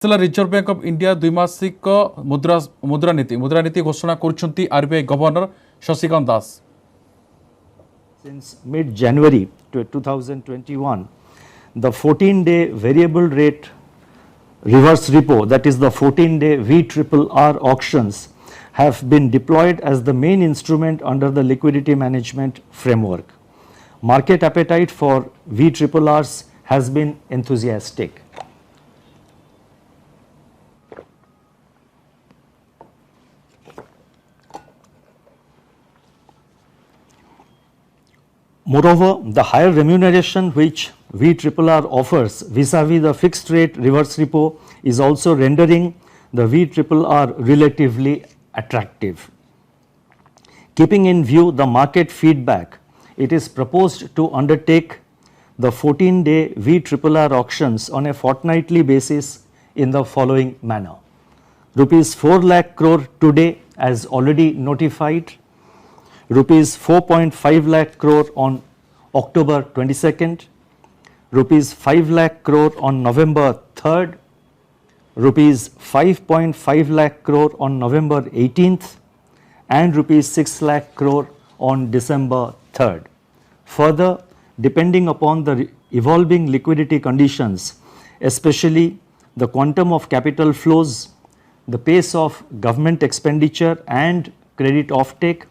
Reserve bank of India द्विमासिक मुद्रानीति घोषणा करुछंती RBI governor Shashikant Das. Since mid-January 2021, the 14-day variable rate reverse repo, that is the 14-day VRRR auctions, have been deployed as the main instrument under the liquidity management framework. Market appetite for VRRRs has been enthusiastic. Moreover, the higher remuneration which VRRR offers vis-a-vis the fixed rate reverse repo is also rendering the VRRR relatively attractive. Keeping in view the market feedback, it is proposed to undertake the 14-day VRRR auctions on a fortnightly basis in the following manner. Rupees 4 lakh crore today as already notified, rupees 4.5 lakh crore on October 22nd, rupees 5 lakh crore on November 3rd, rupees 5.5 lakh crore on November 18th, and rupees 6 lakh crore on December 3rd. Further, depending upon the evolving liquidity conditions, especially the quantum of capital flows, the pace of government expenditure and credit offtake,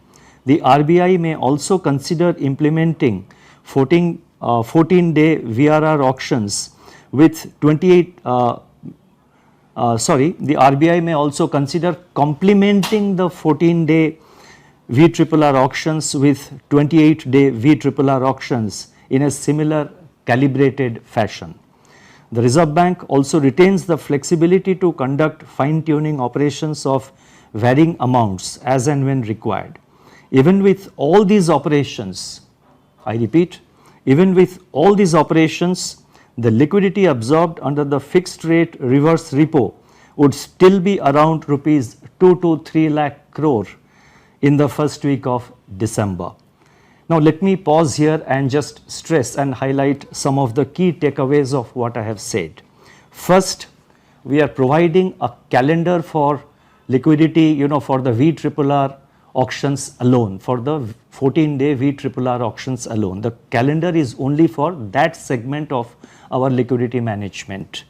the RBI may also consider implementing 14-day VRR auctions with the RBI may also consider complementing the 14-day VRRR auctions with 28-day VRRR auctions in a similar calibrated fashion. The Reserve Bank also retains the flexibility to conduct fine-tuning operations of varying amounts as and when required. Even with all these operations, I repeat, even with all these operations, the liquidity absorbed under the fixed rate reverse repo would still be around rupees 2 to 3 lakh crore in the first week of December. Now let me pause here and just stress and highlight some of the key takeaways of what I have said. First, we are providing a calendar for liquidity, for the VRRR auctions alone, for the 14-day VRRR auctions alone. The calendar is only for that segment of our liquidity management.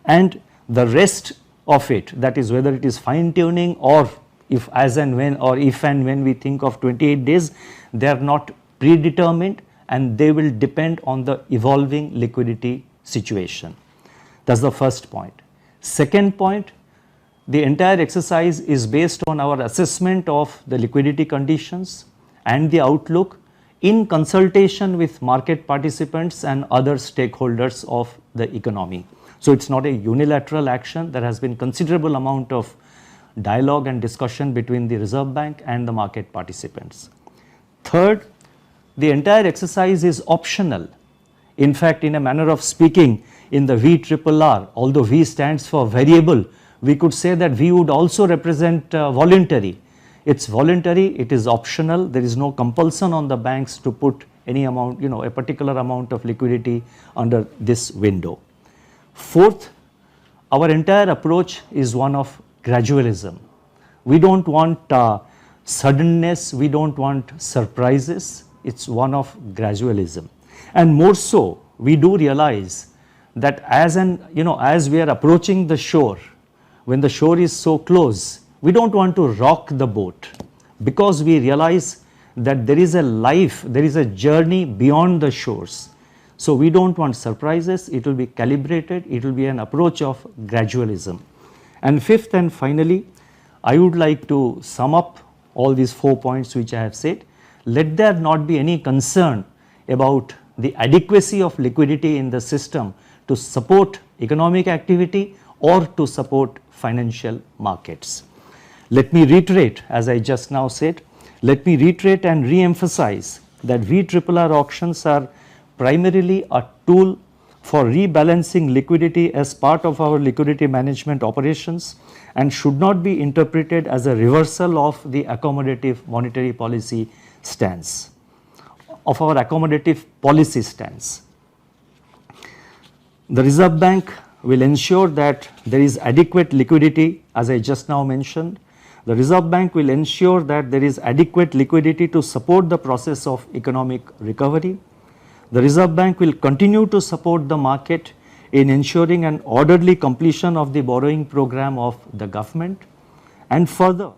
And the rest of it, that is whether it is fine tuning or if and when we think of 28 days, they are not predetermined and they will depend on the evolving liquidity situation. That's the first point. Second point, the entire exercise is based on our assessment of the liquidity conditions and the outlook in consultation with market participants and other stakeholders of the economy. So it's not a unilateral action. There has been considerable amount of dialogue and discussion between the Reserve Bank and the market participants. Third, the entire exercise is optional. In fact, in a manner of speaking, in the VRRR, although V stands for variable, we could say that V would also represent voluntary. It's voluntary, it is optional, there is no compulsion on the banks to put any amount, a particular amount of liquidity under this window. Fourth, our entire approach is one of gradualism. We don't want suddenness, we don't want surprises, it's one of gradualism. And more so, we do realize that as we are approaching the shore, when the shore is so close, we don't want to rock the boat because we realize that there is a life, there is a journey beyond the shores. So we don't want surprises, it will be calibrated, it will be an approach of gradualism. And fifth and finally, I would like to sum up all these 4 points which I have said. Let there not be any concern about the adequacy of liquidity in the system to support economic activity or to support financial markets. Let me reiterate, as I just now said, let me reiterate and re-emphasize that VRRR auctions are primarily a tool for rebalancing liquidity as part of our liquidity management operations and should not be interpreted as a reversal of the accommodative monetary policy stance, of our accommodative policy stance. The Reserve Bank will ensure that there is adequate liquidity, as I just now mentioned. The Reserve Bank will ensure that there is adequate liquidity to support the process of economic recovery. The Reserve Bank will continue to support the market in ensuring an orderly completion of the borrowing program of the government. And further,